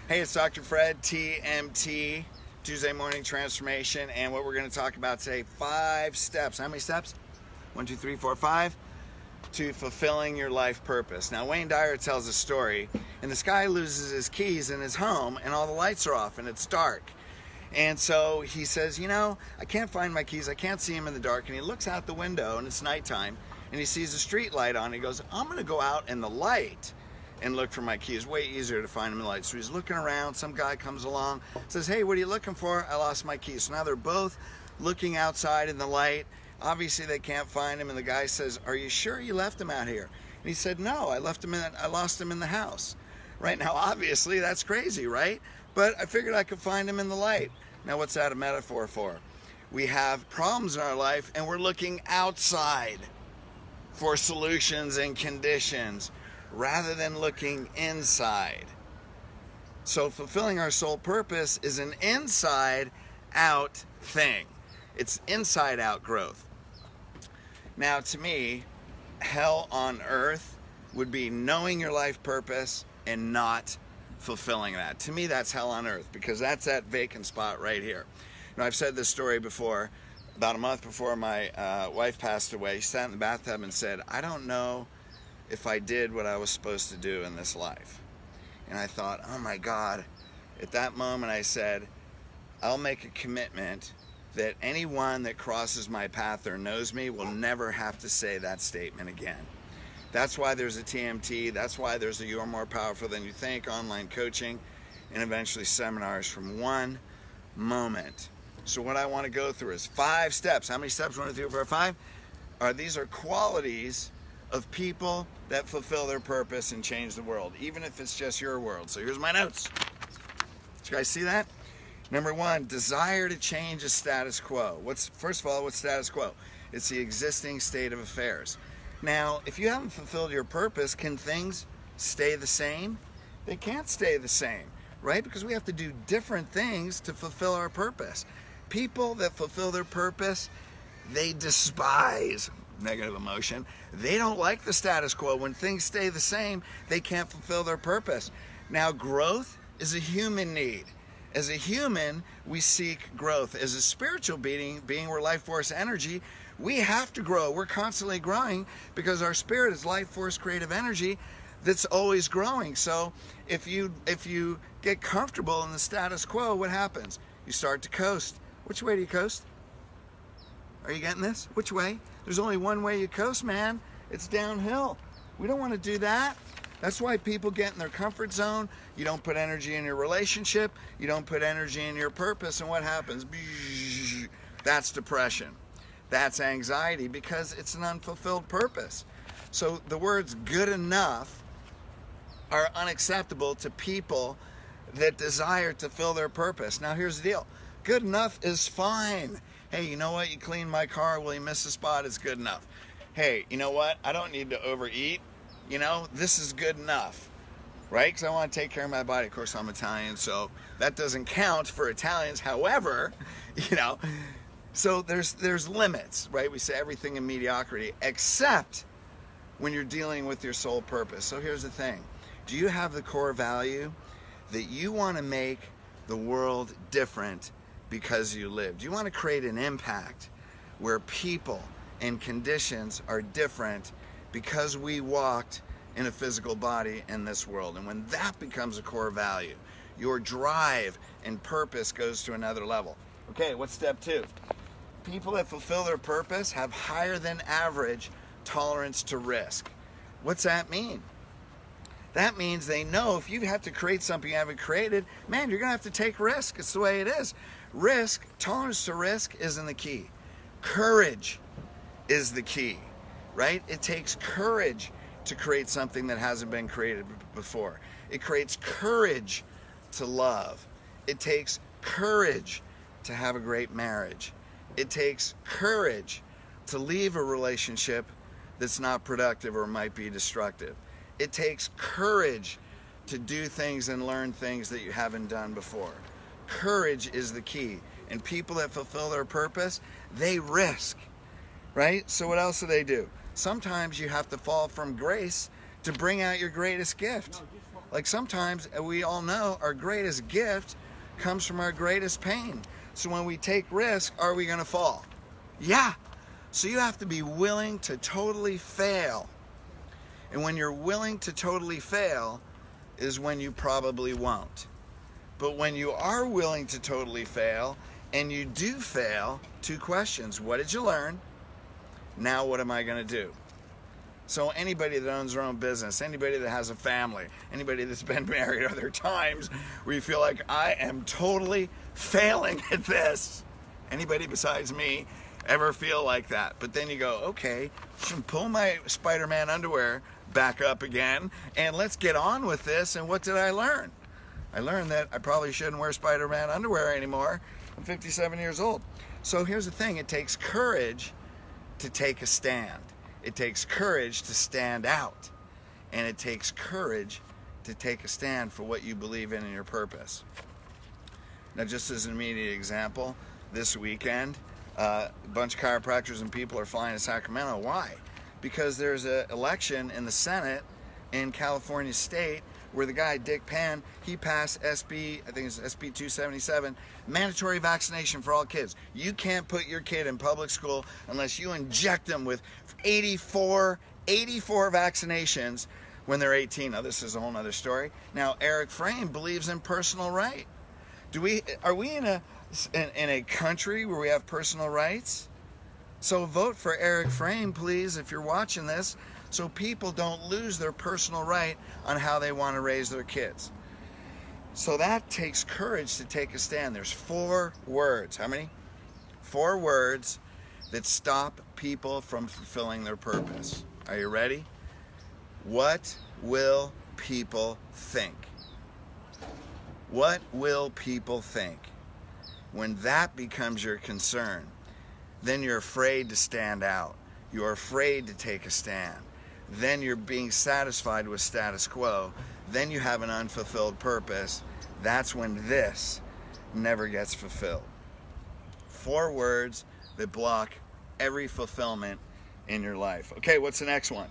Hey, it's Dr. Fred, TMT, Tuesday Morning Transformation, and what we're going to talk about today, 5 steps. How many steps? 1, 2, 3, 4, 5, to fulfilling your life purpose. Now, Wayne Dyer tells a story, and this guy loses his keys in his home, and all the lights are off, and it's dark. And so he says, I can't find my keys, I can't see them in the dark, and he looks out the window, and it's nighttime, and he sees a street light on, and he goes, I'm going to go out in the light and look for my keys. Way easier to find them in the light. So he's looking around, some guy comes along, says, hey, what are you looking for? I lost my keys. So now they're both looking outside in the light. Obviously they can't find him, and the guy says, are you sure you left them out here? And he said, no, I lost them in the house. Right now, obviously that's crazy, right? But I figured I could find them in the light. Now what's that a metaphor for? We have problems in our life and we're looking outside for solutions and conditions, rather than looking inside. So fulfilling our soul purpose is an inside out thing. It's inside out growth. Now to me, hell on earth would be knowing your life purpose and not fulfilling that. To me, that's hell on earth, because that's that vacant spot right here. I've said this story before. About a month before my wife passed away, she sat in the bathtub and said, I don't know if I did what I was supposed to do in this life. And I thought, oh my God. At that moment I said, I'll make a commitment that anyone that crosses my path or knows me will never have to say that statement again. That's why there's a TMT, that's why there's a You're More Powerful Than You Think online coaching, and eventually seminars from one moment. So what I want to go through is 5 steps. How many steps? 1, 2, 3, 4, 5? These are qualities of people that fulfill their purpose and change the world, even if it's just your world. So here's my notes. Did you guys see that? Number 1, desire to change a status quo. First of all, what's status quo? It's the existing state of affairs. Now, if you haven't fulfilled your purpose, can things stay the same? They can't stay the same, right? Because we have to do different things to fulfill our purpose. People that fulfill their purpose, they despise negative emotion. They don't like the status quo. When things stay the same, they can't fulfill their purpose. Now, growth is a human need. As a human, we seek growth. As a spiritual being we're life force energy, we have to grow. We're constantly growing because our spirit is life force creative energy that's always growing. So if you get comfortable in the status quo, what happens? You start to coast. Which way do you coast? Are you getting this? Which way? There's only one way you coast, man. It's downhill. We don't want to do that. That's why people get in their comfort zone. You don't put energy in your relationship. You don't put energy in your purpose. And what happens? That's depression. That's anxiety, because it's an unfulfilled purpose. So the words good enough are unacceptable to people that desire to fill their purpose. Now here's the deal. Good enough is fine. Hey, you know what? You clean my car. Will you miss a spot? It's good enough. Hey, you know what? I don't need to overeat. This is good enough, right? Because I want to take care of my body. Of course, I'm Italian, so that doesn't count for Italians. However, so there's limits, right? We say everything in mediocrity, except when you're dealing with your soul purpose. So here's the thing. Do you have the core value that you want to make the world different because you live? Do you want to create an impact where people and conditions are different because we walked in a physical body in this world? And when that becomes a core value, your drive and purpose goes to another level. Okay, what's step 2? People that fulfill their purpose have higher than average tolerance to risk. What's that mean? That means they know if you have to create something you haven't created, man, you're going to have to take risk. It's the way it is. Tolerance to risk isn't the key. Courage is the key, right? It takes courage to create something that hasn't been created before. It creates courage to love. It takes courage to have a great marriage. It takes courage to leave a relationship that's not productive or might be destructive. It takes courage to do things and learn things that you haven't done before. Courage is the key. And people that fulfill their purpose, they risk, right? So what else do? Sometimes you have to fall from grace to bring out your greatest gift. Like sometimes we all know our greatest gift comes from our greatest pain. So when we take risk, are we going to fall? Yeah. So you have to be willing to totally fail. And when you're willing to totally fail is when you probably won't. But when you are willing to totally fail and you do fail, 2 questions. What did you learn? Now what am I going to do? So anybody that owns their own business, anybody that has a family, anybody that's been married other times where you feel like I am totally failing at this. Anybody besides me ever feel like that? But then you go, okay, pull my Spider-Man underwear back up again and let's get on with this. And what did I learn? I learned that I probably shouldn't wear Spider-Man underwear anymore. I'm 57 years old. So here's the thing, it takes courage to take a stand. It takes courage to stand out, and it takes courage to take a stand for what you believe in and your purpose. Now, just as an immediate example, this weekend, a bunch of chiropractors and people are flying to Sacramento. Why? Because there's an election in the Senate in California State where the guy, Dick Penn, he passed SB 277, mandatory vaccination for all kids. You can't put your kid in public school unless you inject them with 84 vaccinations when they're 18. Now, this is a whole other story. Now, Eric Frame believes in personal right. Are we in a country where we have personal rights? So vote for Eric Frame, please, if you're watching this, so people don't lose their personal right on how they want to raise their kids. So that takes courage to take a stand. There's 4 words. How many? 4 words that stop people from fulfilling their purpose. Are you ready? What will people think? What will people think? When that becomes your concern, then you're afraid to stand out. You're afraid to take a stand. Then you're being satisfied with status quo. Then you have an unfulfilled purpose. That's when this never gets fulfilled. 4 words that block every fulfillment in your life. Okay, what's the next one?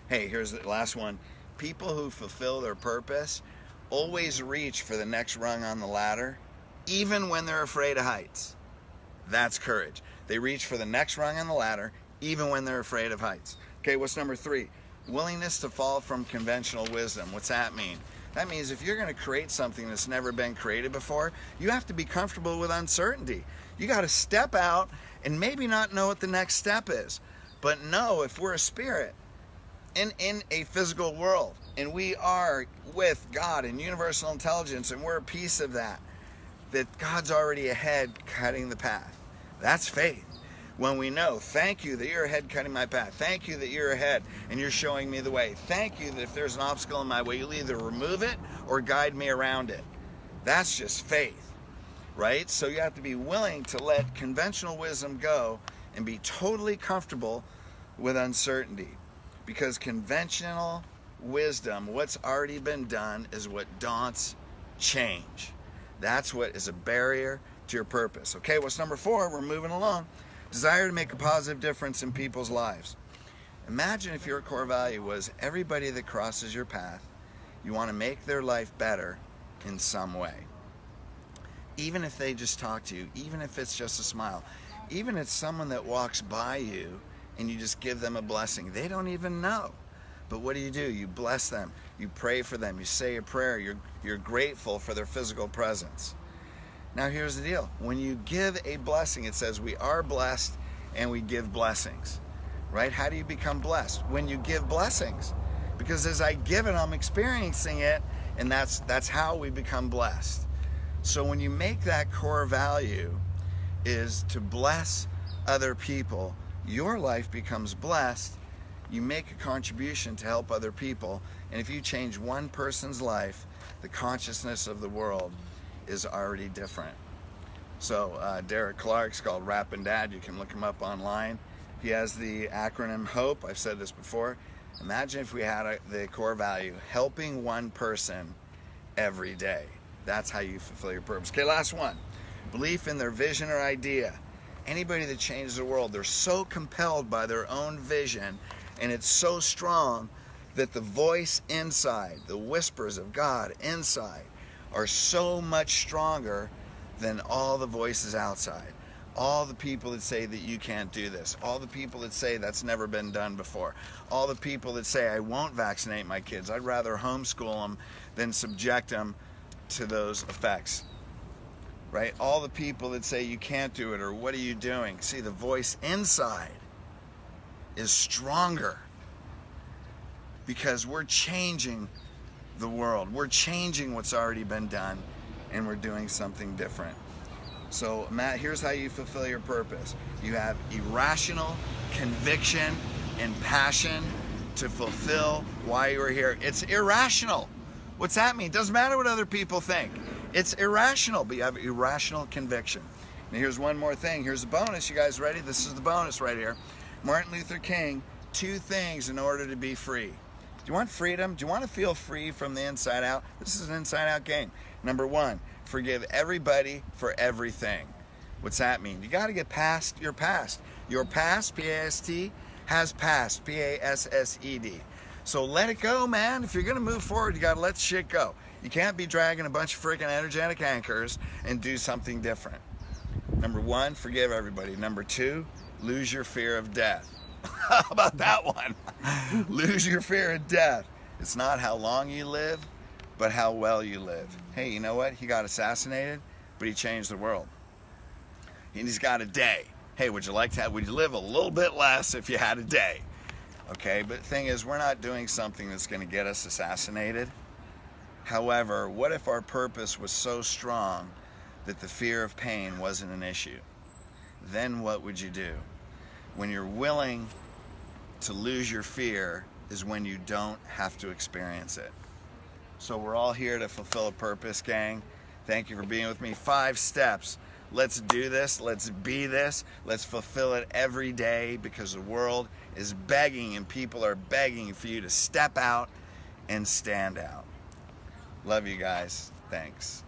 Hey, here's the last one. People who fulfill their purpose always reach for the next rung on the ladder, even when they're afraid of heights. That's courage. They reach for the next rung on the ladder, even when they're afraid of heights. Okay, what's number 3? Willingness to fall from conventional wisdom. What's that mean? That means if you're going to create something that's never been created before, you have to be comfortable with uncertainty. You got to step out and maybe not know what the next step is, but know if we're a spirit in a physical world and we are with God and universal intelligence and we're a piece of that God's already ahead cutting the path. That's faith. When we know, thank you that you're ahead cutting my path. Thank you that you're ahead and you're showing me the way. Thank you that if there's an obstacle in my way, you'll either remove it or guide me around it. That's just faith, right? So you have to be willing to let conventional wisdom go and be totally comfortable with uncertainty. Because conventional wisdom, what's already been done, is what daunts change. That's what is a barrier to your purpose. Okay, what's number 4? We're moving along. Desire to make a positive difference in people's lives. Imagine if your core value was everybody that crosses your path, you want to make their life better in some way. Even if they just talk to you, even if it's just a smile, even if it's someone that walks by you and you just give them a blessing. They don't even know. But what do? You bless them. You pray for them. You say a prayer. You're grateful for their physical presence. Now here's the deal. When you give a blessing, it says we are blessed and we give blessings, right? How do you become blessed? When you give blessings. Because as I give it, I'm experiencing it, and that's how we become blessed. So when you make that core value is to bless other people, your life becomes blessed. You make a contribution to help other people, and if you change one person's life, the consciousness of the world is already different. So Derek Clark's called Rappin' Dad. You can look him up online. He has the acronym HOPE. I've said this before. Imagine if we had the core value, helping one person every day. That's how you fulfill your purpose. Okay, last one. Belief in their vision or idea. Anybody that changes the world, they're so compelled by their own vision, and it's so strong that the voice inside, the whispers of God inside, are so much stronger than all the voices outside. All the people that say that you can't do this. All the people that say that's never been done before. All the people that say I won't vaccinate my kids. I'd rather homeschool them than subject them to those effects. Right? All the people that say you can't do it or what are you doing? See, the voice inside is stronger because we're changing the world. We're changing what's already been done and we're doing something different. So, Matt, here's how you fulfill your purpose. You have irrational conviction and passion to fulfill why you are here. It's irrational. What's that mean? Doesn't matter what other people think. It's irrational, but you have irrational conviction. And here's one more thing. Here's the bonus. You guys ready? This is the bonus right here. Martin Luther King, 2 things in order to be free. Do you want freedom? Do you want to feel free from the inside out? This is an inside out game. Number 1, forgive everybody for everything. What's that mean? You got to get past your past. Your past, P-A-S-T, has passed, P-A-S-S-E-D. So let it go, man. If you're going to move forward, you got to let shit go. You can't be dragging a bunch of freaking energetic anchors and do something different. Number 1, forgive everybody. Number 2, lose your fear of death. How about that one? Lose your fear of death. It's not how long you live, but how well you live. Hey, you know what? He got assassinated, but he changed the world. And he's got a day. Hey, would you live a little bit less if you had a day? Okay, but the thing is, we're not doing something that's going to get us assassinated. However, what if our purpose was so strong that the fear of pain wasn't an issue? Then what would you do? When you're willing to lose your fear is when you don't have to experience it. So we're all here to fulfill a purpose, gang. Thank you for being with me. 5 steps. Let's do this. Let's be this. Let's fulfill it every day because the world is begging and people are begging for you to step out and stand out. Love you guys. Thanks.